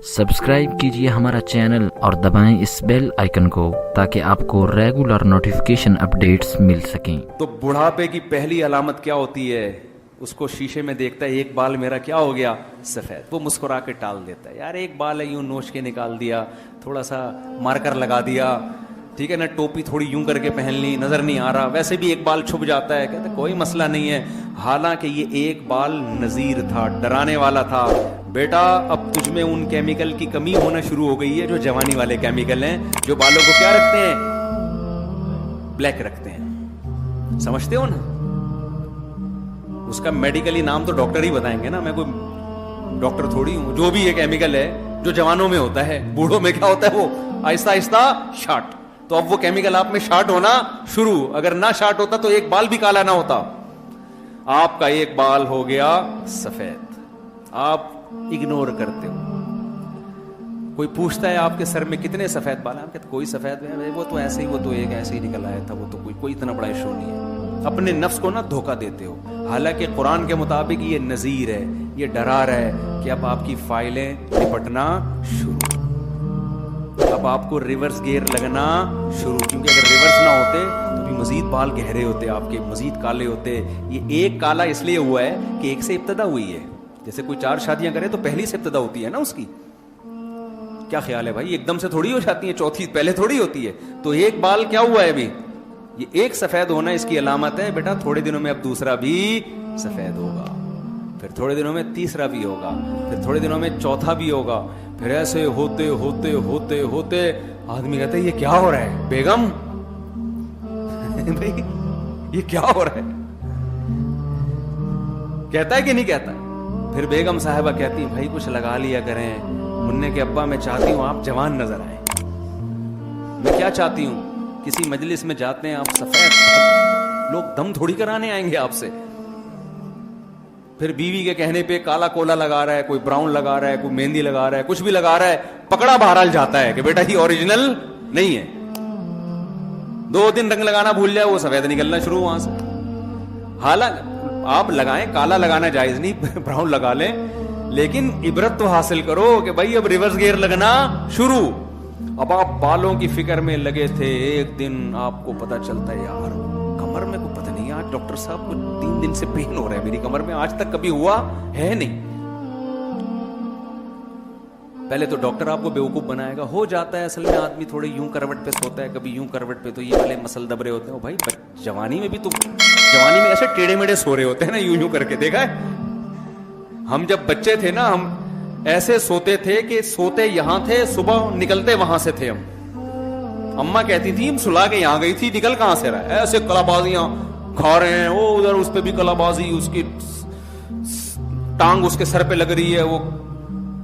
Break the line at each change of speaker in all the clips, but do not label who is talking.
Subscribe کیجیے ہمارا channel اور دبائیں اس بیل آئیکن کو تاکہ آپ کو ریگولر نوٹیفیکیشن اپڈیٹس مل سکیں۔
تو بڑھاپے کی پہلی علامت کیا ہوتی ہے؟ اس کو شیشے میں دیکھتا ہے، ایک بال میرا کیا ہو گیا؟ سفید۔ وہ مسکرا کے ٹال دیتا ہے، یار ایک بال ہے، یوں نوچ کے نکال دیا، تھوڑا سا مارکر لگا دیا، ٹھیک ہے نا، ٹوپی تھوڑی یوں کر کے پہن لی، نظر نہیں آ رہا، ویسے بھی ایک بال چھپ جاتا ہے، کہتے کوئی مسئلہ نہیں ہے۔ حالانکہ یہ ایک بال نذیر تھا، ڈرانے والا تھا۔ بیٹا اب تجھ میں ان کیمیکل کی کمی ہونا شروع ہو گئی ہے جو جوانی والے کیمیکل ہیں، جو بالوں کو کیا رکھتے ہیں؟ بلیک رکھتے ہیں، سمجھتے ہو نا؟ اس کا میڈیکلی نام تو ڈاکٹر ہی بتائیں گے نا، میں کوئی ڈاکٹر تھوڑی ہوں۔ جو بھی یہ کیمیکل ہے جو جوانوں میں ہوتا ہے، بوڑھوں میں کیا ہوتا ہے؟ وہ آہستہ آہستہ شارٹ۔ تو اب وہ کیمیکل آپ میں شارٹ ہونا شروع، اگر نہ شارٹ ہوتا تو ایک بال بھی کالا نہ ہوتا۔ آپ کا ایک بال ہو گیا سفید، آپ اگنور کرتے ہو۔ کوئی پوچھتا ہے آپ کے سر میں کتنے سفید بال ہیں؟ آپ کہتے کوئی سفید ہے، وہ تو ایسے ہی، وہ تو ایک ایسے ہی نکل آیا تھا، وہ تو کوئی اتنا بڑا ایشو نہیں ہے۔ اپنے نفس کو نہ دھوکہ دیتے ہو، حالانکہ قرآن کے مطابق یہ نذیر ہے، یہ ڈرا رہا ہے کہ اب آپ کی فائلیں لپٹنا شروع، اب آپ کو ریورس گیئر لگنا شروع، کیونکہ اگر ریورس نہ ہوتے تو بھی مزید بال گہرے ہوتے، آپ کے مزید کالے ہوتے۔ یہ ایک کالا اس لیے ہوا ہے کہ ایک سے ابتدا ہوئی ہے۔ جیسے کوئی 4 شادیاں کرے تو پہلی سے ابتدا ہوتی ہے نا اس کی، کیا خیال ہے بھائی؟ ایک دم سے تھوڑی ہو جاتی ہے، چوتھی پہلے تھوڑی ہوتی ہے۔ تو ایک بال کیا ہوا ہے ابھی؟ یہ ایک سفید ہونا اس کی علامت ہے۔ بیٹا تھوڑے دنوں میں اب دوسرا بھی سفید ہوگا، پھر تھوڑے دنوں میں تیسرا بھی ہوگا، پھر تھوڑے دنوں میں چوتھا بھی ہوگا، پھر ایسے ہوتے ہوتے ہوتے ہوتے آدمی کہتا ہے یہ کیا ہو رہا ہے بیگم؟ بھائی یہ کیا ہو رہا ہے؟ کہتا ہے کہ نہیں کہتا؟ پھر بیگم صاحبہ کہتی ہیں بھائی کچھ لگا لیا کریں، مننے کے ابا میں چاہتی ہوں آپ جوان نظر آئیں۔ میں کیا چاہتی ہوں؟ کسی مجلس میں جاتے ہیں آپ سفید، لوگ دم تھوڑی کرانے آئیں گے آپ سے۔ پھر بیوی کے کہنے پہ کالا کولا لگا رہا ہے، کوئی براؤن لگا رہا ہے، کوئی مہندی لگا رہا ہے، کچھ بھی لگا رہا ہے، پکڑا بہرحال جاتا ہے کہ بیٹا یہ اوریجنل نہیں ہے۔ 2 دن رنگ لگانا بھول جائے، وہ سفید نکلنا شروع وہاں سے۔ حالانکہ آپ لگائیں، کالا لگانا جائز نہیں، براؤن لگا لیں، لیکن عبرت تو حاصل کرو کہ بھائی اب ریورس گیئر لگنا شروع۔ اب آپ بالوں کی فکر میں لگے تھے، ایک دن آپ کو پتا چلتا ہے یار کمر میں کوئی پتہ نہیں، آج ڈاکٹر صاحب کو 3 دن سے پین ہو رہا ہے میری کمر میں، آج تک کبھی ہوا ہے نہیں۔ پہلے تو ڈاکٹر آپ کو بیوقوف بنائے گا، ہو جاتا ہے اصل میں، آدمی تھوڑے یوں کروٹ پہ سوتا ہے، کبھی یوں کروٹ پہ، تو یہ والے مسل دبرے ہوتے ہیں۔ بھائی جوانی میں بھی تو، جوانی میں ایسے ٹیڑے میڑے سو رہے ہوتے ہیں نا، یوں کر کے، دیکھا ہے؟ ہم جب بچے تھے نا، ہم ایسے سوتے تھے کہ سوتے یہاں تھے، صبح نکلتے وہاں سے تھے ہم۔ اماں کہتی تھی سلا کے یہاں گئی تھی، نکل کہاں سے رہا ہے؟ ایسے کلا بازیاں کھا رہے ہیں، وہ ادھر اس پہ بھی کلا بازی، اس کی ٹانگ اس کے سر پہ لگ رہی ہے، وہ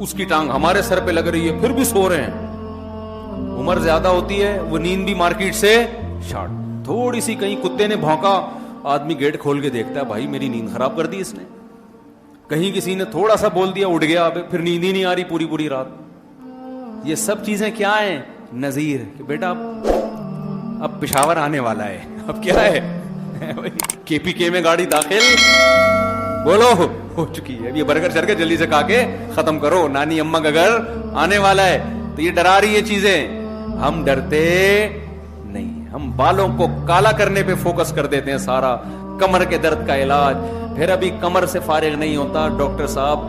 اس کی ٹانگ ہمارے سر پہ لگ رہی ہے، پھر بھی سو رہے ہیں۔ عمر زیادہ ہوتی ہے، وہ نیند بھی مارکیٹ سے شارٹ، تھوڑی سی کہیں کتے نے بھونکا، آدمی گیٹ کھول کے دیکھتا ہے بھائی میری نیند خراب کر دی اس نے، کہیں کسی نے تھوڑا سا بول دیا اٹھ گیا، پھر نیند ہی نہیں آ رہی پوری رات۔ یہ سب چیزیں کیا ہیں؟ نذیر، کہ بیٹا اب پشاور آنے والا ہے، اب کیا ہے؟ کے پی کے میں گاڑی داخل، بولو ہو چکی ہے، اب یہ برگر شرگر جلدی سے کھا کے ختم کرو، نانی اماں کا گھر آنے والا ہے۔ تو یہ ڈرا رہی ہے چیزیں، ہم ڈرتے نہیں، ہم بالوں کو کالا کرنے پہ فوکس کر دیتے ہیں سارا۔ کمر کے درد کا علاج، پھر ابھی کمر سے فارغ نہیں ہوتا، ڈاکٹر صاحب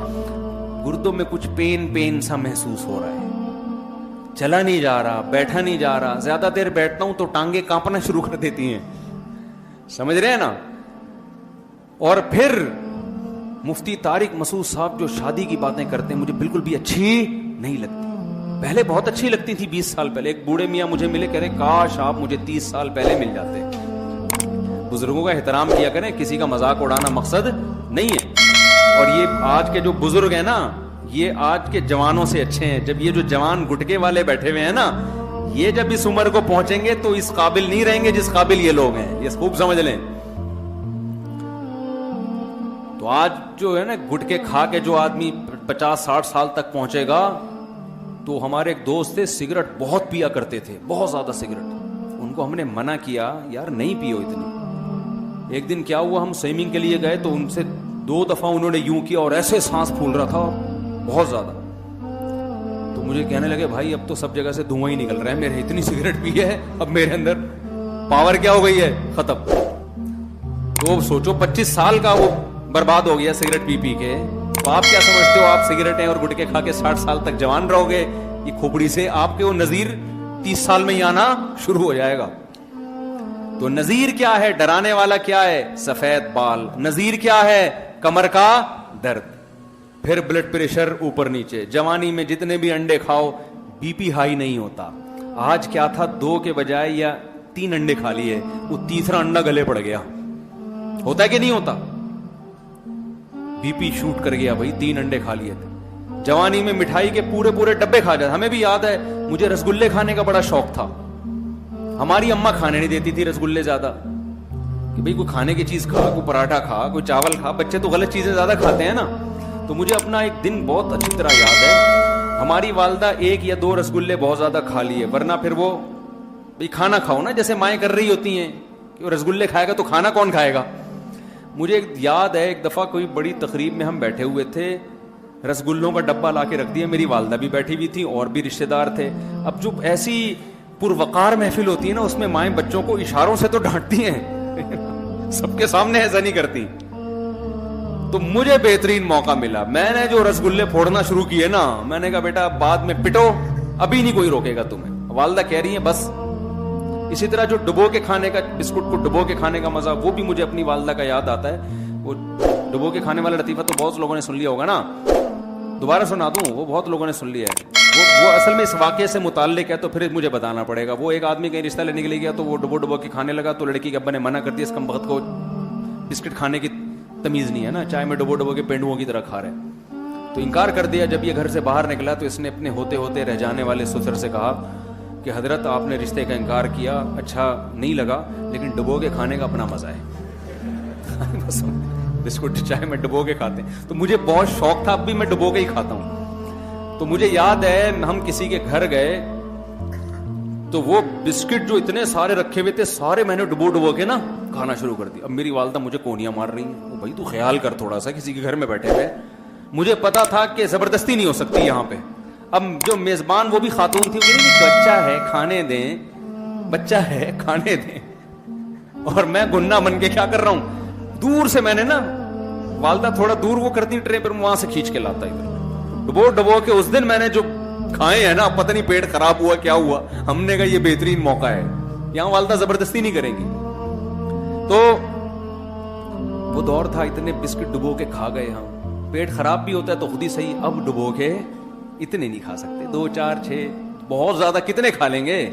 گردوں میں کچھ پین سا محسوس ہو رہا ہے، چلا نہیں جا رہا، بیٹھا نہیں جا رہا، زیادہ دیر بیٹھتا ہوں تو ٹانگیں کانپنا شروع کر دیتی ہیں، سمجھ رہے ہیں نا؟ اور پھر مفتی طارق مسعود صاحب جو شادی کی باتیں کرتے ہیں، مجھے بالکل بھی اچھی نہیں لگتی۔ پہلے بہت اچھی لگتی تھی، 20 سال پہلے۔ ایک بوڑھے میاں مجھے ملے، کہہ رہے کاش آپ مجھے 30 سال پہلے مل جاتے۔ بزرگوں کا احترام کیا کریں، کسی کا مذاق اڑانا مقصد نہیں ہے۔ اور یہ آج کے جو بزرگ ہیں نا، یہ آج کے جوانوں سے اچھے ہیں۔ جب یہ جو جوان گٹکے والے بیٹھے ہوئے ہیں نا، یہ جب اس عمر کو پہنچیں گے تو اس قابل نہیں رہیں گے جس قابل یہ لوگ ہیں، یہ خوب سمجھ لیں۔ تو آج جو ہے نا گٹکے کھا کے جو آدمی 50-60 سال تک پہنچے گا، تو ہمارے ایک دوست تھے، سگریٹ بہت پیا کرتے تھے، بہت زیادہ سگریٹ۔ ان کو ہم نے منع کیا، یار نہیں پیو اتنی۔ ایک دن کیا ہوا، ہم سوئمنگ کے لیے گئے تو ان سے 2 دفعہ انہوں نے یوں کیا اور ایسے سانس پھول رہا تھا بہت زیادہ۔ مجھے کہنے لگے بھائی اب تو سب جگہ سے دھواں ہی نکل رہا ہے, میرے اتنی سگریٹ پی ہے اب میرے اندر پاور کیا ہو گئی ہے, ختم. تو سوچو 25 سال کا وہ برباد ہو گیا سگریٹ پی پی کے. تو آپ کیا سمجھتے ہو, آپ سگریٹیں اور گٹکے کھا کے 60 سال تک جوان رہو گے؟ یہ کھوپڑی سے آپ کے وہ نذیر 30 سال میں ہی آنا شروع ہو جائے گا. تو نذیر کیا ہے, ڈرانے والا کیا ہے, سفید بال. نذیر کیا ہے, کمر کا درد, پھر بلڈ پریشر اوپر نیچے. جوانی میں جتنے بھی انڈے کھاؤ بی پی ہائی نہیں ہوتا. آج کیا تھا, 2 کے بجائے یا 3 انڈے کھا لیے, وہ تیسرا انڈا گلے پڑ گیا. ہوتا ہے کہ نہیں ہوتا, بی پی شوٹ کر گیا بھائی, 3 انڈے کھا لیے تھے. جوانی میں مٹھائی کے پورے ڈبے کھا جاتے. ہمیں بھی یاد ہے, مجھے رسگلے کھانے کا بڑا شوق تھا. ہماری اماں کھانے نہیں دیتی تھی رسگلے زیادہ, کہ بھئی کوئی کھانے کی چیز کھا, کوئی پراٹھا کھا, کوئی چاول کھا. بچے تو غلط چیزیں زیادہ کھاتے ہیں نا. تو مجھے اپنا ایک دن بہت اچھی طرح یاد ہے, ہماری والدہ 1 یا 2 رسگلے بہت زیادہ کھا لیے, ورنہ پھر وہ بھئی کھانا کھاؤ نا, جیسے مائیں کر رہی ہوتی ہیں کہ وہ رسگلے کھائے گا تو کھانا کون کھائے گا. مجھے یاد ہے ایک دفعہ کوئی بڑی تقریب میں ہم بیٹھے ہوئے تھے, رسگلوں کا ڈبہ لا کے رکھ دیا, میری والدہ بھی بیٹھی ہوئی تھی اور بھی رشتے دار تھے. اب جو ایسی پروقار محفل ہوتی ہے نا, اس میں مائیں بچوں کو اشاروں سے تو ڈانٹتی ہیں, سب کے سامنے ایسا نہیں کرتی. تو مجھے بہترین موقع ملا, میں نے جو رسگلے پھوڑنا شروع کیے نا, میں نے کہا بیٹا بعد میں پٹو, ابھی نہیں کوئی روکے گا تمہیں. والدہ کہہ رہی ہیں بس. اسی طرح جو ڈبو کے کھانے کا, بسکٹ کو ڈبو کے کھانے کا مزہ, وہ بھی مجھے اپنی والدہ کا یاد آتا ہے. وہ ڈبو کے کھانے والا لطیفہ تو بہت لوگوں نے سن لیا ہوگا نا, دوبارہ سنا دوں, وہ بہت لوگوں نے سن لیا ہے. وہ اصل میں اس واقعے سے متعلق ہے, تو پھر مجھے بتانا پڑے گا. وہ ایک آدمی کہیں رشتہ لینے کے لیے گیا, تو وہ ڈبو کے کھانے لگا, تو لڑکی کے ابا نے منع کر دیا, اس کم وقت کو بسکٹ کھانے کی تمیز نہیں ہے نا, چائے میں ڈبو کے پینڈوؤں کی طرح کھا رہے. تو انکار کر دیا. جب یہ گھر سے باہر نکلا تو اس نے اپنے ہوتے ہوتے رہ جانے والے سسر سے کہا کہ حضرت آپ نے رشتے کا انکار کیا, اچھا نہیں لگا, لیکن ڈبو کے کھانے کا اپنا مزہ ہے. بسکٹ چائے میں ڈبو کے کھاتے ہیں, تو مجھے بہت شوق تھا, اب بھی میں ڈبو کے ہی کھاتا ہوں. تو مجھے یاد ہے ہم کسی کے گھر گئے, تو وہ بسکٹ جو اتنے سارے رکھے ہوئے تھے, سارے میں نے ڈبو کے نا کھانا شروع کر دی. اب میری والدہ مجھے کونیاں مار رہی ہیں, بھائی تو خیال کر تھوڑا سا, کسی کے گھر میں بیٹھے ہوئے. مجھے پتا تھا کہ زبردستی نہیں ہو سکتی یہاں پہ. اب جو میزبان وہ بھی خاتون تھی, وہ بچہ ہے کھانے دیں, بچہ ہے کھانے دیں, اور میں گنا بن کے کیا کر رہا ہوں, دور سے میں نے نا, والدہ تھوڑا دور وہ کرتی ٹرے پر, وہاں سے کھینچ کے لاتا ادھر ڈبو کے. اس دن میں نے جو کھائے ہیں نا, پتہ نہیں پیٹ خراب ہوا کیا ہوا, ہم نے کہا یہ بہترین موقع ہے, یہاں والدہ زبردستی نہیں کریں گی. تو وہ دور تھا, اتنے بسکٹ ڈبو کے کھا گئے ہم, پیٹ خراب بھی ہوتا ہے تو خود ہی صحیح. اب ڈبو کے اتنے نہیں کھا سکتے, 2 4 6 بہت زیادہ کتنے کھا لیں گے.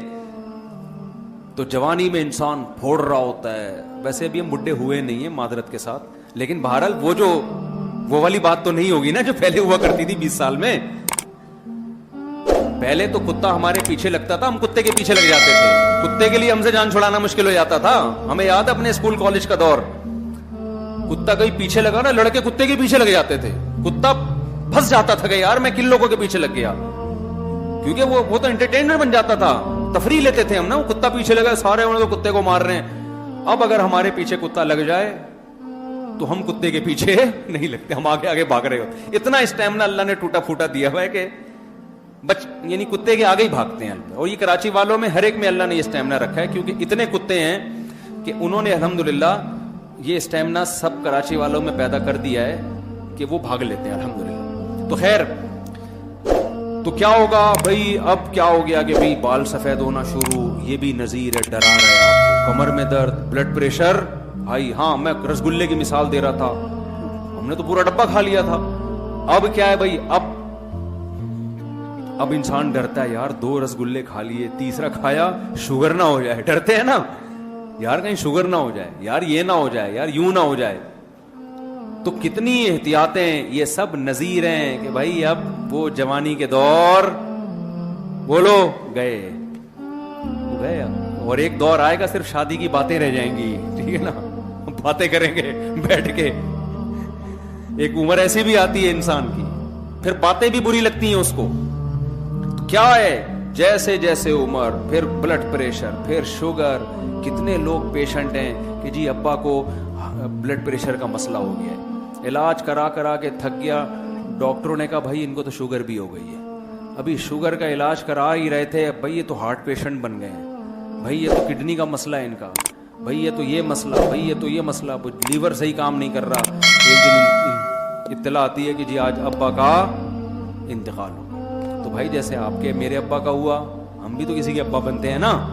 تو جوانی میں انسان پھوڑ رہا ہوتا ہے. ویسے بھی ہم بڈھے ہوئے نہیں ہیں معذرت کے ساتھ, لیکن بہرحال وہ والی بات تو نہیں ہوگی نا جو پہلے ہوا کرتی تھی 20 سال میں. پہلے تو کتا ہمارے پیچھے لگتا تھا, ہم کتے کے پیچھے لگ جاتے تھے. کتے کے لیے ہم سے جان چھڑانا مشکل ہو جاتا تھا. ہمیں یاد ہے اپنے اسکول کالج کا دور, کتا کہیں پیچھے لگا نا, لڑکے کتے کے پیچھے لگ جاتے تھے. کتا پھنس جاتا تھا کہ یار میں کن لوگوں کے پیچھے لگ گیا, کیونکہ وہ تو انٹرٹینمنٹ بن جاتا تھا, تفریح لیتے تھے ہم نا. وہ کتا پیچھے لگا, سارے انہوں نے کتے کو مار رہے ہیں. اب اگر ہمارے پیچھے کتا لگ جائے تو ہم کتے کے پیچھے نہیں لگتے, ہم آگے آگے بھاگ رہے ہوتے. اتنا اسٹیمنا اللہ نے ٹوٹا پھوٹا دیا ہوا ہے کہ یعنی کتے کے آگے ہی بھاگتے ہیں. اور یہ کراچی والوں میں ہر ایک میں اللہ نے یہ اسٹیمنا رکھا ہے, کیونکہ اتنے کتے ہیں کہ انہوں نے الحمدللہ یہ اسٹیمنا سب کراچی والوں میں پیدا کر دیا ہے کہ وہ بھاگ لیتے ہیں الحمدللہ. تو خیر, تو کیا ہوگا بھائی, اب کیا ہو گیا کہ بھائی بال سفید ہونا شروع, یہ بھی نذیر ہے, ڈرا رہا ہے آپ کو. کمر میں درد, بلڈ پریشر بھائی. ہاں میں رسگلے کی مثال دے رہا تھا, ہم نے تو پورا ڈبہ کھا لیا تھا. اب کیا ہے بھائی, اب انسان ڈرتا ہے, یار 2 رسگلے کھا لیے, تیسرا کھایا شوگر نہ ہو جائے. ڈرتے ہیں نا یار, کہیں شوگر نہ ہو جائے, یار یہ نہ ہو جائے, یار یوں نہ ہو جائے. تو کتنی احتیاطیں, یہ سب نذیر ہیں کہ بھائی اب وہ جوانی کے دور بولو گئے. اور ایک دور آئے گا صرف شادی کی باتیں رہ جائیں گی, ٹھیک ہے نا, باتیں کریں گے بیٹھ کے. ایک عمر ایسی بھی آتی ہے انسان کی, پھر باتیں بھی بری لگتی ہیں اس کو. تو کیا ہے, جیسے جیسے عمر, پھر بلڈ پریشر, پھر شوگر. کتنے لوگ پیشنٹ ہیں کہ جی ابا کو بلڈ پریشر کا مسئلہ ہو گیا ہے, علاج کرا کے تھک گیا, ڈاکٹروں نے کہا بھائی ان کو تو شوگر بھی ہو گئی ہے. ابھی شوگر کا علاج کرا ہی رہے تھے, بھائی یہ تو ہارٹ پیشنٹ بن گئے ہیں, بھائی یہ تو کڈنی کا مسئلہ ہے ان کا, بھائی یہ تو یہ مسئلہ, بھائی یہ تو یہ مسئلہ, لیور صحیح کام نہیں کر رہا. ایک دن اطلاع آتی ہے کہ جی آج ابا کا انتقال ہو. تو بھائی جیسے آپ کے میرے ابا کا ہوا, ہم بھی تو کسی کے ابا بنتے ہیں نا.